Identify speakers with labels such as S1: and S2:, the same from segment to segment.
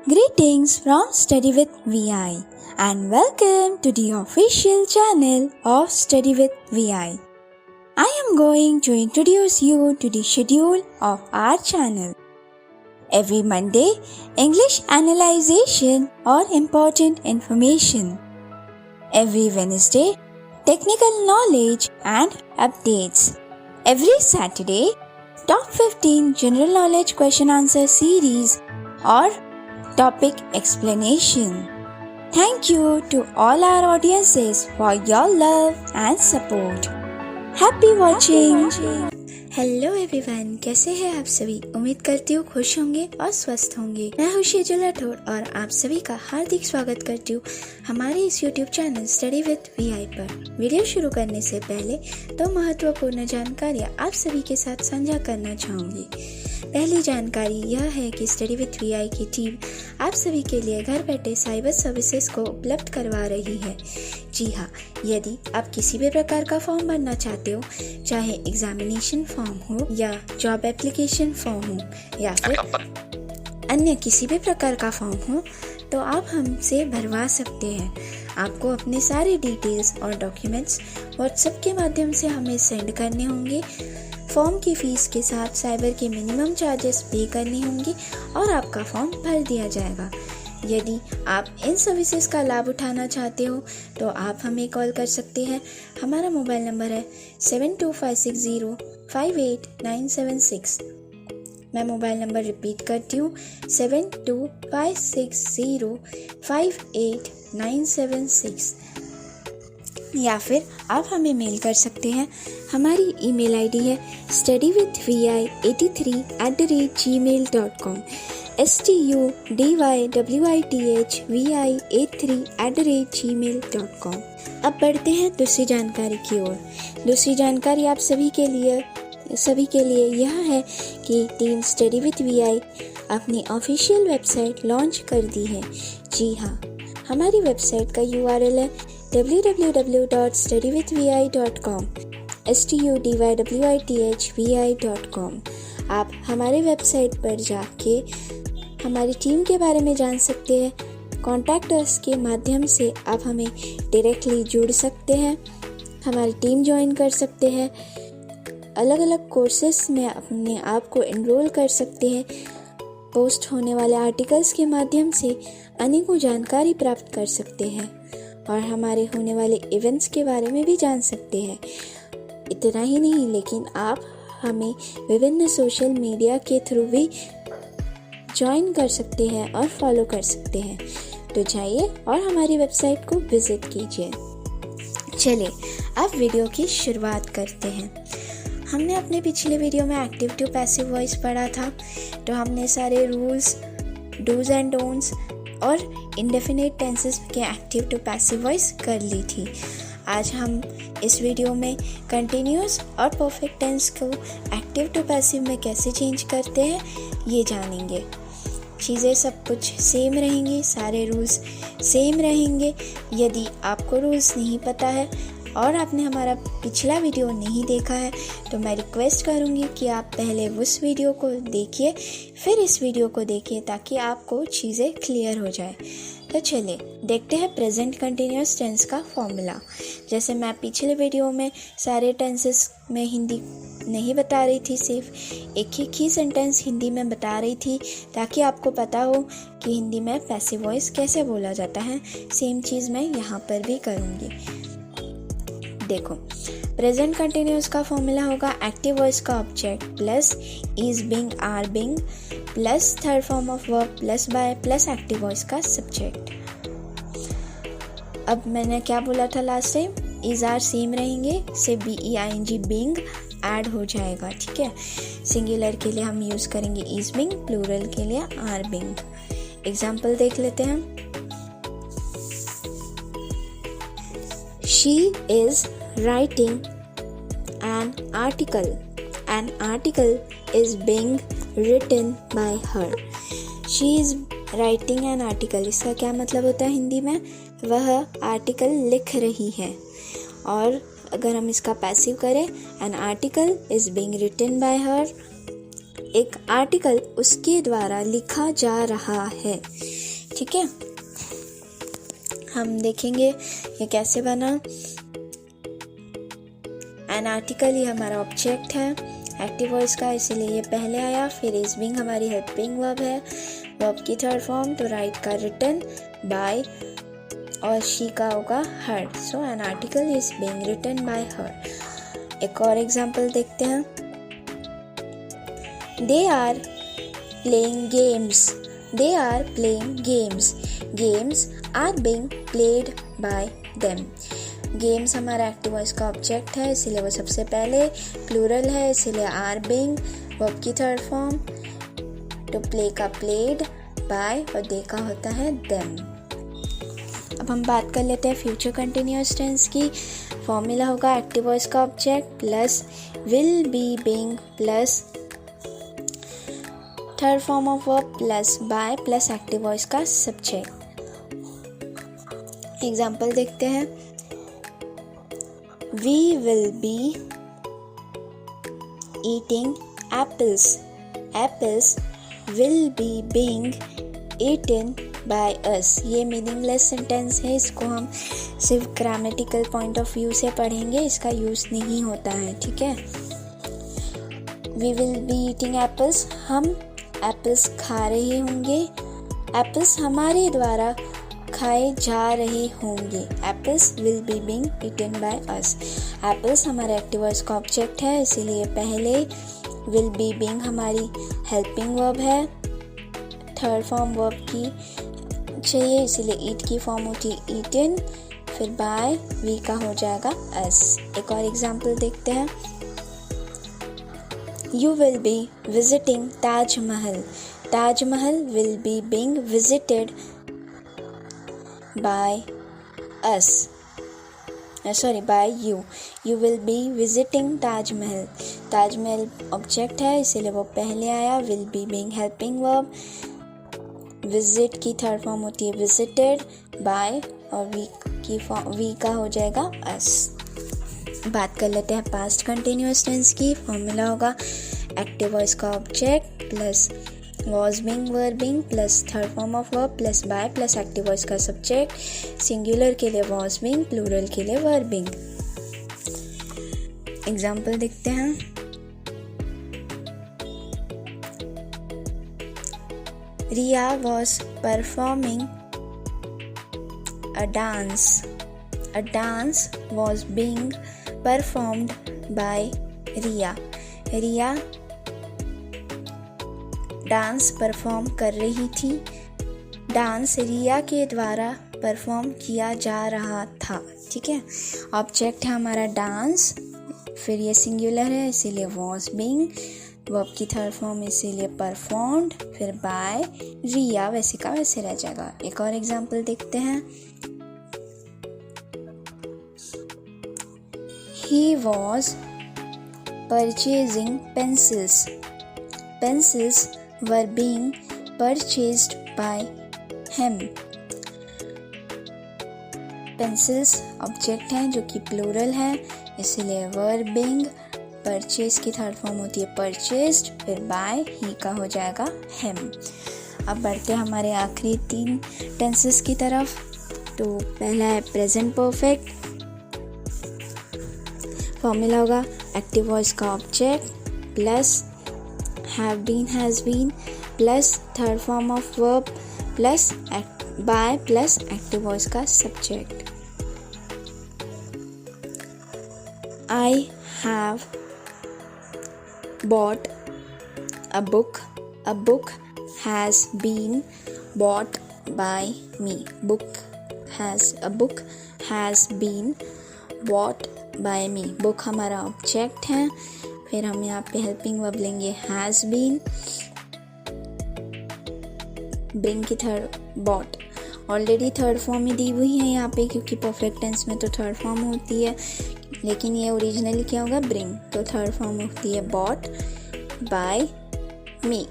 S1: Greetings from Study with VI and welcome to the official channel of Study with VI. I am going to introduce you to the schedule of our channel. Every Monday, English analyzation or important information. Every Wednesday, technical knowledge and updates. Every Saturday, Top 15 General Knowledge Question Answer Series or Topic Explanation. Thank you to all our audiences for your love and support. Happy watching!
S2: Hello everyone, कैसे हैं आप सभी? उम्मीद करती हूँ खुश होंगे और स्वस्थ होंगे। मैं हूँ शेजुल राठौड़ और आप सभी का हार्दिक स्वागत करती हूँ हमारे इस YouTube channel study with VI पर। वीडियो शुरू करने से पहले दो महत्वपूर्ण जानकारियाँ आप सभी के साथ साझा करना चाहूँगी। पहली जानकारी यह है कि स्टडी विद वीआई की टीम आप सभी के लिए घर बैठे साइबर सर्विसेज को उपलब्ध करवा रही है। जी हाँ, यदि आप किसी भी प्रकार का फॉर्म भरना चाहते हो, चाहे एग्जामिनेशन फॉर्म हो या जॉब एप्लीकेशन फॉर्म हो या फिर अन्य किसी भी प्रकार का फॉर्म हो, तो आप हमसे भरवा सकते हैं। आपको अपने सारे डिटेल्स और डॉक्यूमेंट्स व्हाट्सएप के माध्यम से हमें सेंड करने होंगे। फॉर्म की फीस के साथ साइबर के मिनिमम चार्जेस पे करने होंगे और आपका फॉर्म भर दिया जाएगा। यदि आप इन सर्विसेज का लाभ उठाना चाहते हो तो आप हमें कॉल कर सकते हैं। हमारा मोबाइल नंबर है 7256058976। मैं मोबाइल नंबर रिपीट करती हूँ 7256058976, या फिर आप हमें मेल कर सकते हैं। हमारी ईमेल आईडी है studywithvi83@gmail.com studywithvi83@gmail.com। अब बढ़ते हैं दूसरी जानकारी की ओर। दूसरी जानकारी आप सभी के लिए यह है कि टीम स्टडी विद वीआई अपनी ऑफिशियल वेबसाइट लॉन्च कर दी है। जी हाँ, हमारी वेबसाइट का URL है www.studywithvi.com studywithvi.com। आप हमारे वेबसाइट पर जाके हमारी टीम के बारे में जान सकते हैं। कॉन्टैक्ट अस के माध्यम से आप हमें डायरेक्टली जुड़ सकते हैं, हमारी टीम ज्वाइन कर सकते हैं, अलग अलग कोर्सेस में अपने आप को एनरोल कर सकते हैं, पोस्ट होने वाले आर्टिकल्स के माध्यम से अनेकों जानकारी प्राप्त कर सकते हैं और हमारे होने वाले इवेंट्स के बारे में भी जान सकते हैं। इतना ही नहीं, लेकिन आप हमें विभिन्न सोशल मीडिया के थ्रू भी ज्वाइन कर सकते हैं और फॉलो कर सकते हैं। तो जाइए और हमारी वेबसाइट को विजिट कीजिए। चलिए अब वीडियो की शुरुआत करते हैं। हमने अपने पिछले वीडियो में एक्टिव टू पैसिव वॉइस पढ़ा था, तो हमने सारे रूल्स, डूज एंड डोंट्स और इंडेफिनिट टेंसेस के एक्टिव टू पैसिव वॉइस कर ली थी। आज हम इस वीडियो में कंटिन्यूअस और परफेक्ट टेंस को एक्टिव टू पैसिव में कैसे चेंज करते हैं ये जानेंगे। चीज़ें सब कुछ सेम रहेंगी, सारे रूल्स सेम रहेंगे। यदि आपको रूल्स नहीं पता है और आपने हमारा पिछला वीडियो नहीं देखा है तो मैं रिक्वेस्ट करूँगी कि आप पहले उस वीडियो को देखिए, फिर इस वीडियो को देखिए, ताकि आपको चीज़ें क्लियर हो जाए। तो चलिए देखते हैं प्रेजेंट कंटिन्यूअस टेंस का फॉर्मूला। जैसे मैं पिछले वीडियो में सारे टेंसेस में हिंदी नहीं बता रही थी, सिर्फ एक ही सेंटेंस हिंदी में बता रही थी, ताकि आपको पता हो कि हिंदी में पैसिव वॉइस कैसे बोला जाता है। सेम चीज़ मैं यहाँ पर भी करूँगी। देखो, प्रेजेंट कंटिन्यूअस का फॉर्मूला होगा एक्टिव वॉइस का object plus is being are being plus third form of verb plus by plus active voice का सब्जेक्ट। अब मैंने क्या बोला था last time, is are same रहेंगे, से BEING बीइंग ऐड हो जाएगा। ठीक है, सिंगुलर के लिए हम यूज करेंगे इज बीइंग, प्लूरल के लिए आर बीइंग। एग्जाम्पल देख लेते हैं। She is writing an article. An article is being written by her. She is writing an article. इसका क्या मतलब होता है हिंदी में? वह आर्टिकल लिख रही है। और अगर हम इसका पैसिव करें, an article is being written by her, एक आर्टिकल उसके द्वारा लिखा जा रहा है। ठीक है, हम देखेंगे ये कैसे बना। एन आर्टिकल ये हमारा ऑब्जेक्ट है एक्टिव वॉइस का, इसीलिए ये पहले आया। फिर इज बीइंग हमारी हेल्पिंग वर्ब है, वर्ब की थर्ड फॉर्म, तो राइट का रिटन बाय और शी का होगा her. So an article is being written by her. एक और एग्जांपल देखते हैं। They are playing games, they are playing games, games are being played by them. Games हमारा एक्टिव वॉइस का ऑब्जेक्ट है, इसीलिए वो सबसे पहले, प्लूरल है इसीलिए आर बीइंग, वर्ब की थर्ड फॉर्म, तो प्ले का प्लेड, बाय और दे का होता है देम। अब हम बात कर लेते हैं फ्यूचर कंटिन्यूअस टेंस की। फॉर्मूला होगा एक्टिव वॉइस का object plus will be being plus third form of verb plus by plus active voice का सब्जेक्ट। एग्जाम्पल देखते हैं। We will be eating apples. Apples will be being eaten by us. ये meaningless sentence है, इसको हम सिर्फ grammatical point of view से पढ़ेंगे, इसका यूज नहीं होता है, ठीक है। We will be eating apples, हम एप्पल्स खा रहे होंगे, एप्पल्स हमारे द्वारा खाए जा रहे होंगे। Apples will be being eaten by us. Apples हमारा एक्टिव वॉइस का ऑब्जेक्ट है, इसीलिए पहले विल बी बीइंग हमारी हेल्पिंग वर्ब है, थर्ड फॉर्म वर्ब की चाहिए इसीलिए ईट की फॉर्म होती है ईटन, फिर बाय वी का हो जाएगा अस। एक और एग्जाम्पल देखते हैं। You will be visiting Taj Mahal, Taj Mahal will be being visited by us, by you. You will be visiting Taj Mahal. Taj Mahal object है इसीलिए वो पहले आया, will be being helping verb, visit की थर्ड फॉर्म होती है visited, by और we का हो जाएगा us। बात कर लेते हैं पास्ट कंटिन्यूअस टेंस की। फॉर्मूला होगा एक्टिव वॉइस का object plus was being were being plus third form of verb plus by plus active voice का सब्जेक्ट। सिंगुलर के लिए was being, प्लूरल के लिए were being। एग्जाम्पल देखते हैं। रिया was performing a dance, a dance was being performed by Riya. Riya dance perform कर रही थी, डांस रिया के द्वारा परफॉर्म किया जा रहा था, ठीक है। ऑब्जेक्ट है हमारा डांस, फिर ये सिंगुलर है इसीलिए was being, वर्ब की थर्ड फॉर्म इसीलिए परफॉर्म्ड, फिर बाय रिया वैसे का वैसे रह जाएगा। एक और एग्जांपल देखते हैं। He was purchasing pencils, pencils were being purchased by him. Pencils object हैं जो कि प्लूरल है इसीलिए were being, परचेज की थर्ड फॉर्म होती है परचेज्ड, फिर बाय ही का हो जाएगा him। अब बढ़ते हैं हमारे आखिरी 3 टेंसेस की तरफ। तो पहला है प्रेजेंट परफेक्ट। फॉर्मूला होगा एक्टिव वॉइस का object plus have been has been plus third form of verb plus by plus active voice का subject. I have bought a book, a book has been bought by me, a book has been bought by me। Book हमारा object है, फिर हम यहाँ पे helping verb लेंगे has been, bring की third bought, already third form ही दी हुई है यहाँ पे क्योंकि परफेक्ट टेंस में तो थर्ड फॉर्म होती है, लेकिन ये ओरिजिनली क्या होगा ब्रिंग, तो थर्ड फॉर्म होती है बॉट बाय मी।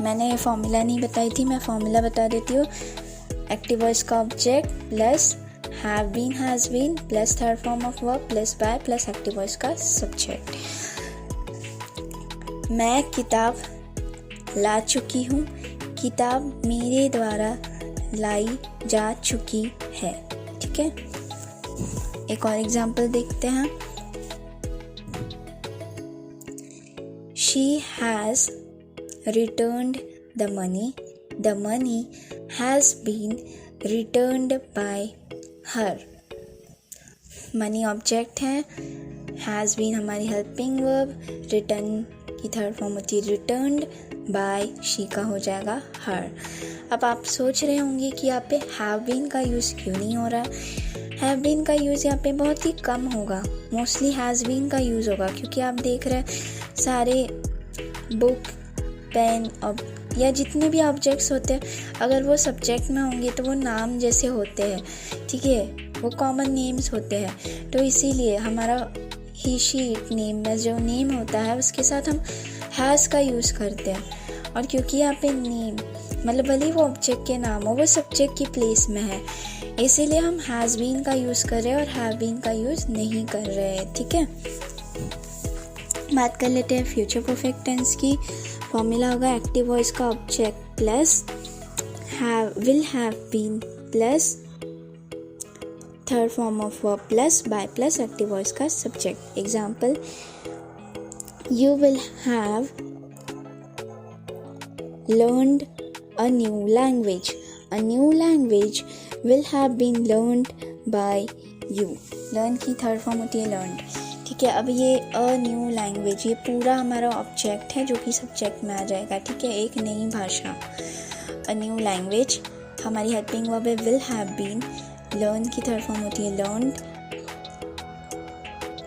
S2: मैंने ये फॉर्मूला नहीं बताई थी, मैं फॉर्मूला बता देती हूँ। एक्टिव वॉइस का object plus have been has been plus third form of verb plus by plus active voice का सब्जेक्ट। मैं किताब ला चुकी हूँ, किताब मेरे द्वारा लाई जा चुकी है। ठीक है, एक और एग्जाम्पल देखते हैं। She has returned the money. The money has been returned by her. Money object है, has been हमारी हेल्पिंग वर्ब, return की थर्ड फॉर्म होती है returned by, she का हो जाएगा her। अब आप सोच रहे होंगे कि यहाँ पे have been का यूज़ क्यों नहीं हो रहा। have been का यूज़ यहाँ पे बहुत ही कम होगा, मोस्टली has been का यूज़ होगा, क्योंकि आप देख रहे हैं सारे बुक, पेन या जितने भी ऑब्जेक्ट्स होते हैं अगर वो सब्जेक्ट में होंगे तो वो नाम जैसे होते हैं। ठीक है, वो कॉमन नेम्स होते हैं, तो इसीलिए हमारा ही शी इट नेम में जो नेम होता है उसके साथ हम हैज़ का यूज़ करते हैं। और क्योंकि यहाँ पे नेम मतलब भले वो ऑब्जेक्ट के नाम हो, वो सब्जेक्ट की प्लेस में है, इसीलिए हम हैज़ बीन का यूज़ कर रहे हैं और हैव बीन का यूज़ नहीं कर रहे हैं। ठीक है, बात कर लेते हैं फ्यूचर परफेक्ट टेंस की। फॉर्मूला होगा एक्टिव वॉइस का object plus will have been plus third form of verb plus by plus active voice का subject. Example, you will have learned a new language. A new language will have been learned by you. Learn की third form होती है learned। ठीक है, अब ये a new language ये पूरा हमारा ऑब्जेक्ट है जो कि सब्जेक्ट में आ जाएगा। ठीक है, एक नई भाषा। a new language हमारी हेल्पिंग वर्ब है will have been, learn की थर्ड फॉर्म होती है learned,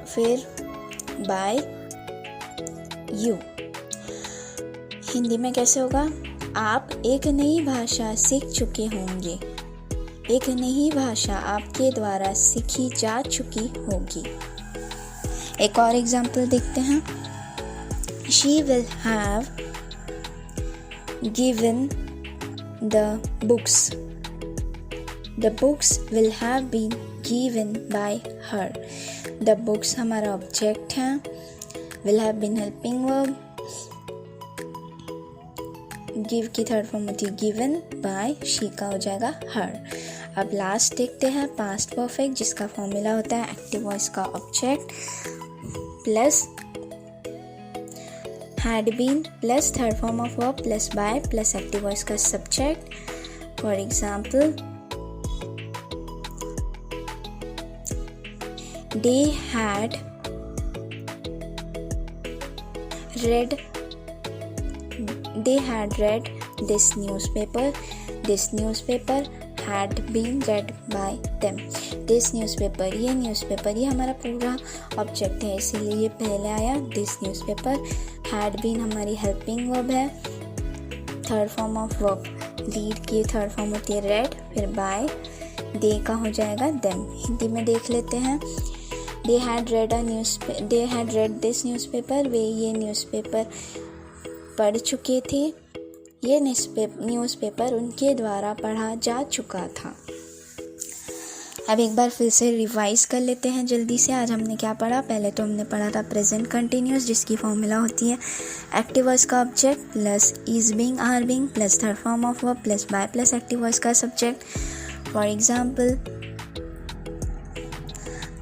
S2: फिर by you। हिंदी में कैसे होगा, आप एक नई भाषा सीख चुके होंगे। एक नई भाषा आपके द्वारा सीखी जा चुकी होगी। एक और एग्जाम्पल देखते हैं। She will have given the books. The books will have been given by her. The books हमारा ऑब्जेक्ट है, will have been helping verb, give की थर्ड फॉर्म होती है गिवन बाय, शी का हो जाएगा हर। अब लास्ट देखते हैं पास्ट परफेक्ट, जिसका फॉर्मूला होता है एक्टिव वॉइस का object plus had been plus third form of verb plus by plus active voice का subject. For example, they had read this newspaper. This newspaper had been read by them. This newspaper ये newspaper ये हमारा पूरा object है, इसीलिए ये पहले आया this newspaper। had been हमारी हेल्पिंग वर्ब है, third form of verb read की थर्ड फॉर्म होती है read, फिर by, they का हो जाएगा them। हिंदी में देख लेते हैं। they had read this newspaper, वे ये न्यूज़पेपर पढ़ चुके थे, ये न्यूज़पेपर उनके द्वारा पढ़ा जा चुका था। अब एक बार फिर से रिवाइज कर लेते हैं जल्दी से। आज हमने क्या पढ़ा, पहले तो हमने पढ़ा था प्रेजेंट कंटिन्यूअस, जिसकी फॉर्मूला होती है एक्टिव वॉइस का object plus is being are being plus third form of verb plus by plus active voice का subject. For example,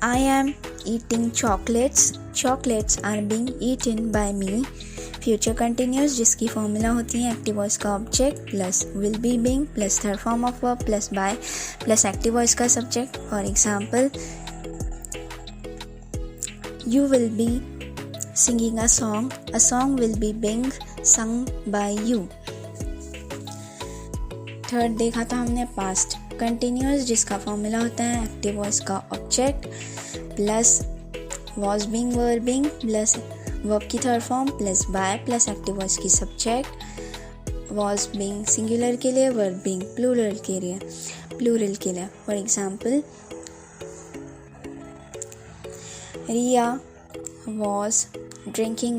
S2: I am eating chocolates are being eaten by me. Future continuous, जिसकी formula होती है active voice का object plus will be being plus third form of verb plus by plus active voice का subject. For example, you will be singing a song will be being sung by you. Third देखा था हमने past continuous, जिसका formula होता है active voice का object plus was being were being plus verb की third form plus by plus active voice की subject. Was being singular के लिए, वर्ब बीइंग प्लूरल के लिए। For example, Riya was drinking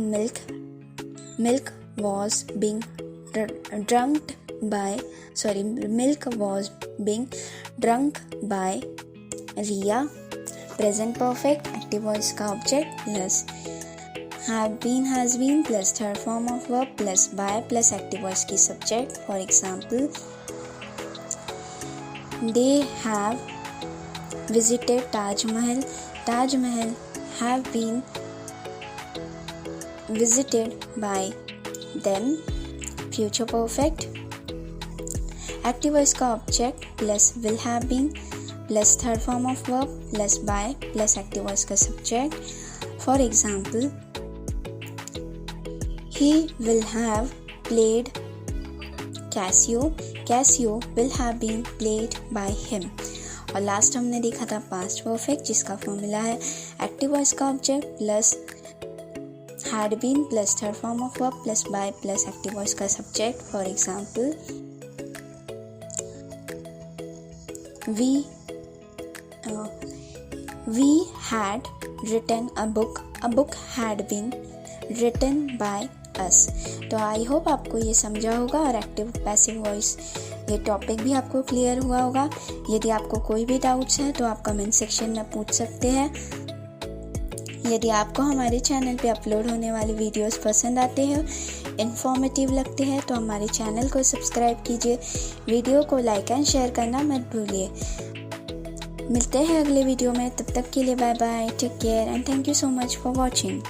S2: milk was being drunk by Riya. Present perfect active voice का object plus
S1: have been, has been plus third form of verb plus by plus active voice की subject. For example, they have visited Taj Mahal. Taj Mahal have been visited by them. Future perfect. Active voice का object plus will have been plus third form of verb plus by plus active voice का subject. For example, he will have played Casio. Casio will have been played by him. और last हमने देखा था past perfect, जिसका formula है active voice का object plus had been plus third form of verb plus by plus active voice का subject. For example, we had written a book. A book had been written by us. तो I hope आपको ये समझा होगा और active passive voice ये topic भी आपको क्लियर हुआ होगा. यदि आपको कोई भी डाउट्स है तो आप कमेंट सेक्शन में पूछ सकते हैं. यदि आपको हमारे चैनल पे अपलोड होने वाली वीडियोस पसंद आते हैं, इन्फॉर्मेटिव लगते हैं, तो हमारे चैनल को सब्सक्राइब कीजिए. वीडियो को लाइक एंड शेयर करना मत भूलिए. मिलते हैं अगले वीडियो में. तब तक के लिए bye bye, take care and thank you so much for watching.